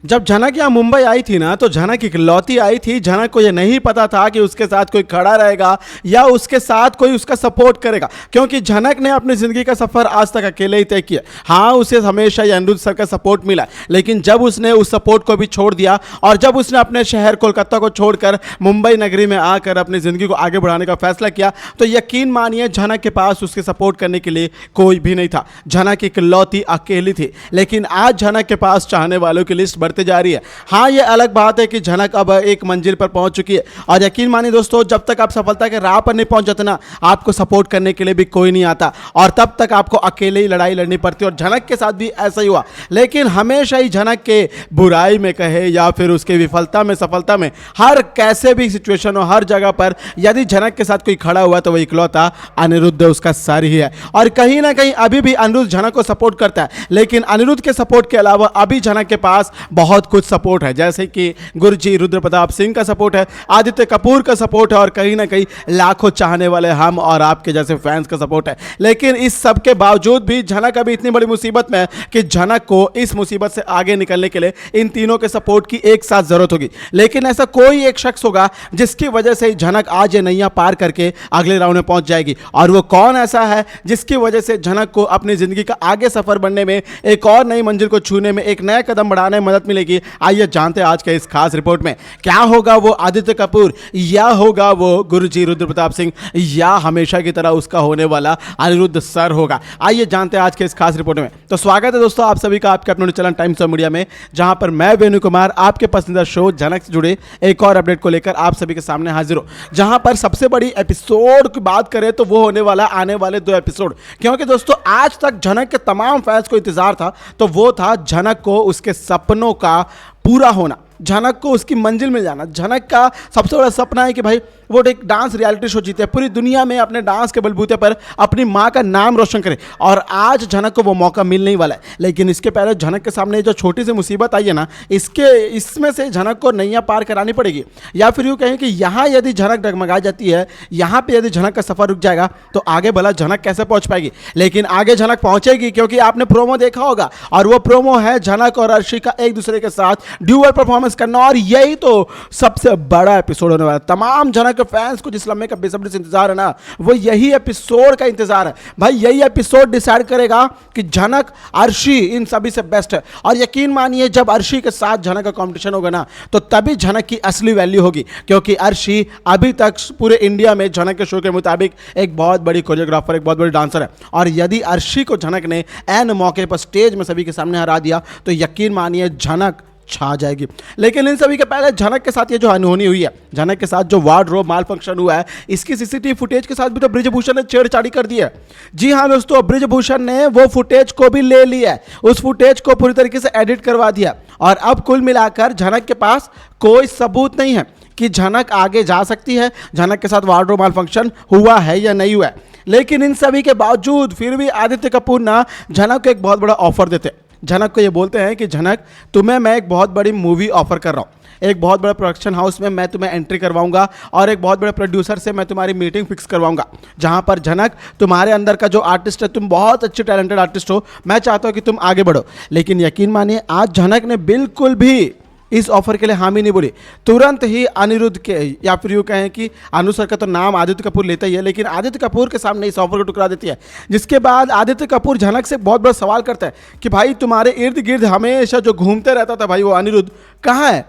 जब झनक यहाँ मुंबई आई थी ना, तो झनक इकलौती आई थी। झनक को ये नहीं पता था कि उसके साथ कोई खड़ा रहेगा या उसके साथ कोई उसका सपोर्ट करेगा, क्योंकि झनक ने अपनी ज़िंदगी का सफ़र आज तक अकेले ही तय किया। हाँ, उसे हमेशा ये अनिरुद्ध सर का सपोर्ट मिला, लेकिन जब उसने उस सपोर्ट को भी छोड़ दिया और जब उसने अपने शहर कोलकाता को छोड़कर मुंबई नगरी में आकर अपनी ज़िंदगी को आगे बढ़ाने का फैसला किया, तो यकीन मानिए झनक के पास उसके सपोर्ट करने के लिए कोई भी नहीं था। झनक इकलौती अकेली थी, लेकिन आज झनक के पास चाहने वालों की लिस्ट बढ़ते जा रही है। हाँ, ये अलग बात है कि झनक अब एक मंजिल पर पहुंच चुकी है, और यकीन मानिए दोस्तों, जब तक आप सफलता के राह पर नहीं पहुंच जाते ना, आपको सपोर्ट करने के लिए भी कोई नहीं आता, और तब तक आपको अकेले ही लड़ाई लड़नी पड़ती है। और झनक के साथ भी ऐसा ही हुआ, लेकिन हमेशा ही झनक के बुराई में कहे या फिर उसके विफलता में सफलता में, हर कैसे भी सिचुएशन हो, हर जगह पर यदि झनक के साथ कोई खड़ा हुआ तो वह इकलौता अनिरुद्ध उसका सर ही है। और कहीं ना कहीं अभी भी अनिरुद्ध झनक को सपोर्ट करता है, लेकिन अनिरुद्ध के सपोर्ट के अलावा अभी झनक के पास बहुत कुछ सपोर्ट है, जैसे कि गुरुजी रुद्र प्रताप सिंह का सपोर्ट है, आदित्य कपूर का सपोर्ट है, और कहीं ना कहीं लाखों चाहने वाले हम और आपके जैसे फैंस का सपोर्ट है। लेकिन इस सब के बावजूद भी झनक अभी इतनी बड़ी मुसीबत में है कि झनक को इस मुसीबत से आगे निकलने के लिए इन तीनों के सपोर्ट की एक साथ जरूरत होगी। लेकिन ऐसा कोई एक शख्स होगा जिसकी वजह से झनक आज ये नैया पार करके अगले राउंड में पहुंच जाएगी, और वो कौन ऐसा है जिसकी वजह से झनक को अपनी जिंदगी का आगे सफर बढ़ने में, एक और नई मंजिल को छूने में, एक नया कदम बढ़ाने में मदद मिलेगी। आइए जानते हैं आज के इस खास रिपोर्ट में, क्या होगा वो आदित्य कपूर, या होगा वो गुरुजी रुद्र प्रताप सिंह, या हमेशा की तरह उसका होने वाला अनिरुद्ध सर होगा। आइए जानते हैं आज के इस खास रिपोर्ट में। तो स्वागत है दोस्तों आप सभी का आपके अपने चैनल टाइम्स ऑफ मीडिया में, जहां पर मैं वेणु कुमार आपके पसंदीदा शो झनक से जुड़े एक और अपडेट को लेकर आप सभी के सामने हाजिर हो। जहां पर सबसे बड़ी एपिसोड की बात करें तो वो होने वाला आने वाले 2 एपिसोड, क्योंकि दोस्तों आज तक झनक के तमाम फैंस को इंतजार था, तो वो था झनक को उसके सपनों का पूरा होना, झनक को उसकी मंजिल में जाना। झनक का सबसे बड़ा सपना है कि भाई वो एक डांस रियलिटी शो जीते, पूरी दुनिया में अपने डांस के बलबूते पर अपनी माँ का नाम रोशन करे, और आज झनक को वो मौका मिल नहीं वाला है। लेकिन इसके पहले झनक के सामने जो छोटी सी मुसीबत आई है ना, इसमें से झनक को नैया पार करानी पड़ेगी, या फिर यूँ कहें कि यहाँ यदि झनक डगमगा जाती है, यहाँ पर यदि झनक का सफर रुक जाएगा, तो आगे भला झनक कैसे पहुँच पाएगी। लेकिन आगे झनक पहुँचेगी, क्योंकि आपने प्रोमो देखा होगा, और वो प्रोमो है झनक और अर्शी का एक दूसरे के साथ ड्यूअल परफॉर्मेंस करना, और यही तो सबसे बड़ा एपिसोड होने वाला है। तमाम झनक के फैंस को जिस लम्हे का बेसब्री से इंतजार है ना, वो यही एपिसोड का इंतजार है भाई। यही एपिसोड डिसाइड करेगा कि झनक अर्शी इन सभी से बेस्ट है, और यकीन मानिए जब अर्शी के साथ झनक का कंपटीशन होगा ना, तो तभी झनक की असली वैल्यू होगी, क्योंकि अर्शी अभी तक पूरे इंडिया में झनक के शो के मुताबिक एक बहुत बड़ी कोरियोग्राफर, एक बहुत बड़ी डांसर है, और यदि अर्शी को झनक ने ऐन मौके पर स्टेज में सभी के सामने हरा दिया, तो यकीन मानिए झनक छा जाएगी। लेकिन इन सभी के पहले झनक के साथ ये जो अनहोनी हुई है, झनक के साथ जो वार्डरोब माल फंक्शन हुआ है, इसकी सीसीटीवी फुटेज के साथ भी तो बृजभूषण ने छेड़छाड़ी कर दी है। जी हाँ दोस्तों, बृजभूषण ने वो फुटेज को भी ले लिया है, उस फुटेज को पूरी तरीके से एडिट करवा दिया, और अब कुल मिलाकर झनक के पास कोई सबूत नहीं है कि झनक आगे जा सकती है, झनक के साथ वार्डरोब माल फंक्शन हुआ है या नहीं हुआ है। लेकिन इन सभी के बावजूद फिर भी आदित्य कपूर ना झनक को एक बहुत बड़ा ऑफर देते। झनक को ये बोलते हैं कि झनक, तुम्हें मैं एक बहुत बड़ी मूवी ऑफर कर रहा हूँ, एक बहुत बड़ा प्रोडक्शन हाउस में मैं तुम्हें एंट्री करवाऊंगा, और एक बहुत बड़े प्रोड्यूसर से मैं तुम्हारी मीटिंग फिक्स करवाऊंगा, जहां पर झनक तुम्हारे अंदर का जो आर्टिस्ट है, तुम बहुत अच्छे टैलेंटेड आर्टिस्ट हो, मैं चाहता हूं कि तुम आगे बढ़ो। लेकिन यकीन मानिए आज झनक ने बिल्कुल भी इस ऑफर के लिए हामी नहीं बोली। तुरंत ही अनिरुद्ध के, या फिर यूँ कहें कि अनु सर का तो नाम आदित्य कपूर लेता ही है, लेकिन आदित्य कपूर के सामने इस ऑफर को टुकरा देती है। जिसके बाद आदित्य कपूर झनक से बहुत बड़ा सवाल करता है कि भाई तुम्हारे इर्द गिर्द हमेशा जो घूमते रहता था भाई वो अनिरुद्ध कहाँ है,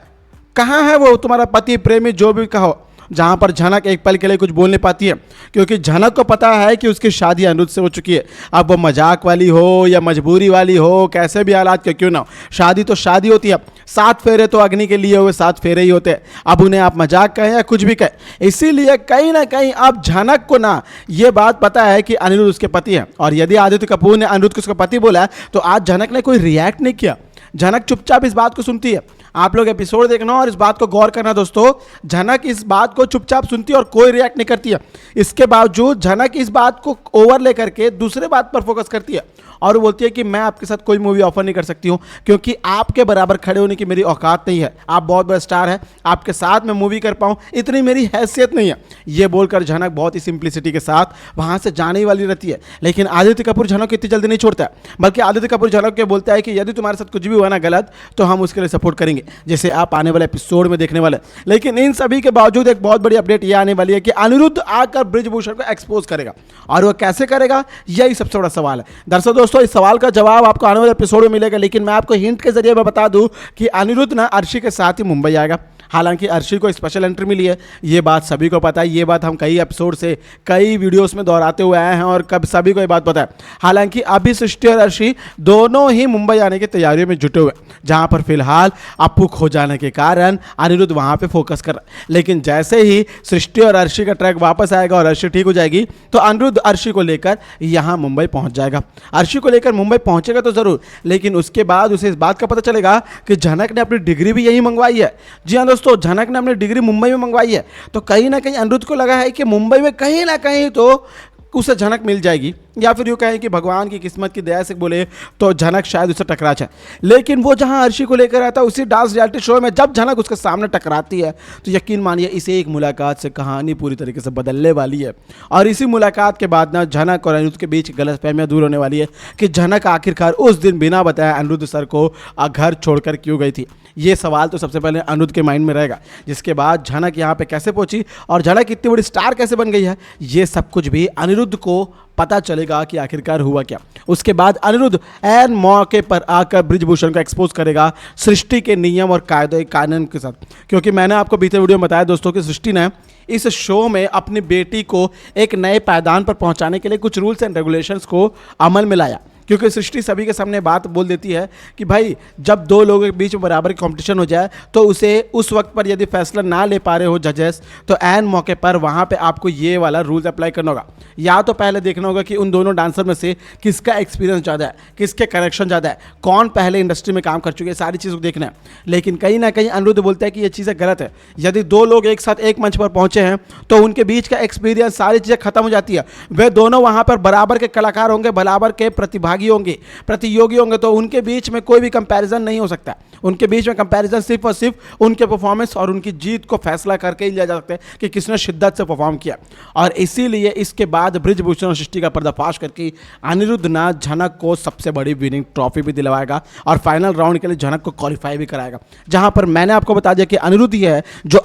कहाँ है वो तुम्हारा पति प्रेमी जो भी कहो। जहाँ पर झनक एक पल के लिए कुछ बोल नहीं पाती है, क्योंकि झनक को पता है कि उसकी शादी अनिरुद्ध से हो चुकी है। अब वो मजाक वाली हो या मजबूरी वाली हो, कैसे भी हालात क्यों ना हो, शादी तो शादी होती है। 7 फेरे तो अग्नि के लिए हुए 7 फेरे ही होते हैं। अब उन्हें आप मजाक कहें या कुछ भी कहें, इसीलिए कहीं ना कहीं अब झनक को ना ये बात पता है कि अनिरुद्ध उसके पति है, और यदि आदित्य कपूर ने अनिरुद्ध को उसका पति बोला तो आज झनक ने कोई रिएक्ट नहीं किया। झनक चुपचाप इस बात को सुनती है। आप लोग एपिसोड देखना और इस बात को गौर करना दोस्तों, झनक इस बात को चुपचाप सुनती है और कोई रिएक्ट नहीं करती है। इसके बावजूद झनक इस बात को ओवर ले करके दूसरे बात पर फोकस करती है, और वो बोलती है कि मैं आपके साथ कोई मूवी ऑफर नहीं कर सकती हूँ क्योंकि आपके बराबर खड़े होने की मेरी औकात नहीं है। आप बहुत बड़ा स्टार है, आपके साथ मैं मूवी कर पाऊँ इतनी मेरी हैसियत नहीं है। ये बोलकर झनक बहुत ही सिंप्लिसिटी के साथ वहाँ से जाने वाली रहती है। लेकिन आदित्य कपूर झनक को इतनी जल्दी नहीं छोड़ता है, बल्कि आदित्य कपूर झनक के बोलता है कि यदि तुम्हारे साथ कुछ भी हुआ ना गलत तो हम उसके लिए सपोर्ट करेंगे, जैसे आप आने वाले एपिसोड में देखने वाले। लेकिन इन सभी के बावजूद एक बहुत बड़ी अपडेट ये आने वाली है कि अनिरुद्ध आकर ब्रिजभूषण को एक्सपोज करेगा, और वो कैसे करेगा यही सबसे बड़ा सवाल है। दरअसल दोस्तों इस सवाल का जवाब आपको आने वाले एपिसोड में मिलेगा, लेकिन मैं आपको हिंट के जरिए मैं बता दूं कि अनिरुद्ध ना अर्शी के साथ ही मुंबई आएगा। हालांकि अर्शी को स्पेशल एंट्री मिली है, ये बात सभी को पता है, ये बात हम कई एपिसोड से कई वीडियोस में दोहराते हुए आए हैं और कब सभी को ये बात पता है। हालांकि अभी सृष्टि और अर्शी दोनों ही मुंबई आने की तैयारियों में जुटे हुए, जहां पर फिलहाल अप्पू खो जाने के कारण अनिरुद्ध वहां पे फोकस कर रहा है। लेकिन जैसे ही सृष्टि और अर्शी का ट्रैक वापस आएगा और अर्शी ठीक हो जाएगी तो अनिरुद्ध अर्शी को लेकर यहाँ मुंबई पहुंच जाएगा। अर्शी को लेकर मुंबई पहुंचेगा तो जरूर, लेकिन उसके बाद उसे इस बात का पता चलेगा कि झनक ने अपनी डिग्री भी यही मंगवाई है। जी हाँ दोस्तों, झनक ने अपनी डिग्री मुंबई में मंगवाई है, तो कहीं ना कहीं अनिरुद्ध को लगा है कि मुंबई में कहीं ना कहीं तो उसे झनक मिल जाएगी, या फिर यूँ कहें कि भगवान की किस्मत की दया से बोले तो झनक शायद उससे टकरा जाए। लेकिन वो जहां अर्शी को लेकर आता है उसी डांस रियलिटी शो में जब झनक उसके सामने टकराती है तो यकीन मानिए इसे एक मुलाकात से कहानी पूरी तरीके से बदलने वाली है। और इसी मुलाकात के बाद ना झनक और अनिरुद्ध के बीच गलतफहमियां दूर होने वाली है कि झनक आखिरकार उस दिन बिना बताए अनिरुद्ध सर को घर छोड़कर क्यों गई थी। ये सवाल तो सबसे पहले अनिरुद्ध के माइंड में रहेगा। जिसके बाद झनक यहाँ पे कैसे पहुंची और झनक इतनी बड़ी स्टार कैसे बन गई है, ये सब कुछ भी अनिरुद्ध को पता चलेगा कि आखिरकार हुआ क्या। उसके बाद अनिरुद्ध ऐन मौके पर आकर ब्रिजभूषण को एक्सपोज करेगा सृष्टि के नियम और कायदे कानून के साथ, क्योंकि मैंने आपको बीते वीडियो में बताया दोस्तों कि सृष्टि ने इस शो में अपनी बेटी को एक नए पायदान पर पहुंचाने के लिए कुछ रूल्स एंड रेगुलेशंस को अमल में लाया। क्योंकि सृष्टि सभी के सामने बात बोल देती है कि भाई जब दो लोगों के बीच में बराबर कंपटीशन हो जाए तो उसे उस वक्त पर यदि फैसला ना ले पा रहे हो जजेस तो ऐन मौके पर वहाँ पे आपको ये वाला रूल्स अप्लाई करना होगा। या तो पहले देखना होगा कि उन दोनों डांसर में से किसका एक्सपीरियंस ज़्यादा है, किसके कनेक्शन ज़्यादा है, कौन पहले इंडस्ट्री में काम कर चुके हैं, सारी चीज़ को देखना है। लेकिन कहीं ना कहीं अनिरुद्ध बोलता है कि ये चीज़ें गलत है। यदि दो लोग एक साथ एक मंच पर पहुँचे हैं तो उनके बीच का एक्सपीरियंस सारी चीज़ें खत्म हो जाती है। वे दोनों वहाँ पर बराबर के कलाकार होंगे, बराबर के प्रतिभागी होंगे, प्रतियोगी होंगे, तो उनके बीच में कोई भी कंपैरिजन नहीं हो सकता। उनके बीच में कंपैरिजन सिर्फ और सिर्फ उनके परफॉर्मेंस और उनकी जीत को फैसला करके ही लिया जा सकता है कि किसने शिद्दत से परफॉर्म किया। और इसीलिए इसके बाद ब्रिजभूषण और सृष्टि का पर्दाफाश करके अनिरुद्ध ना झनक को सबसे बड़ी विनिंग ट्रॉफी भी दिलवाएगा और फाइनल राउंड के लिए झनक को क्वालिफाई भी कराएगा। जहां पर मैंने आपको बता दिया कि अनिरुद्ध ही है जो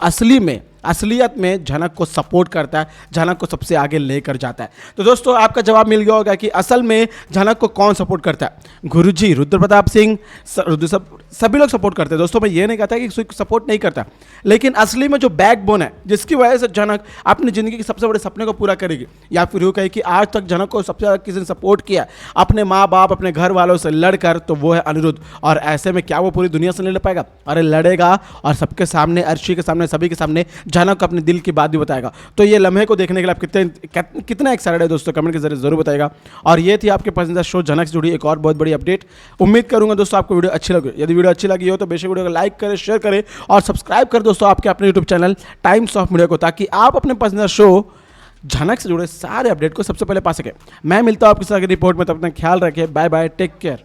असलियत में झनक को सपोर्ट करता है, झनक को सबसे आगे लेकर जाता है। तो दोस्तों आपका जवाब मिल गया होगा कि असल में झनक को कौन सपोर्ट करता है। गुरुजी, रुद्र प्रताप सिंह, सभी लोग सपोर्ट करते हैं। दोस्तों मैं ये नहीं कहता कि कोई सपोर्ट नहीं करता, लेकिन असली में जो बैकबोन है जिसकी वजह से झनक अपनी ज़िंदगी के सबसे बड़े सपने को पूरा करेगी, या फिर यूँ कहे कि आज तक झनक को सबसे ज़्यादा किसी ने सपोर्ट किया अपने माँ बाप अपने घर वालों से लड़कर, तो वो है अनिरुद्ध। और ऐसे में क्या वो पूरी दुनिया से नहीं लड़ पाएगा? अरे लड़ेगा, और सबके सामने, अर्शी के सामने, सभी के सामने झनक अपने दिल की बात भी बताएगा। तो ये लम्हे को देखने के लिए आप कितना एक्साइटेड है दोस्तों, कमेंट के जरिए जरूर बताएगा। और ये थी आपके पसंदीदा शो झनक से जुड़ी एक और बहुत बड़ी अपडेट। उम्मीद करूंगा दोस्तों आपको वीडियो अच्छी लगी। यदि वीडियो अच्छी लगी हो तो बेशक वीडियो को लाइक करें, शेयर करें और सब्सक्राइब करें दोस्तों आपके अपने YouTube channel times of media को, ताकि आप अपने पसंदीदा शो झनक से जुड़े सारे अपडेट को सबसे पहले पा सके। मैं मिलता हूं आपके साथ रिपोर्ट में, तब तक ख्याल रखें। Bye bye, take care.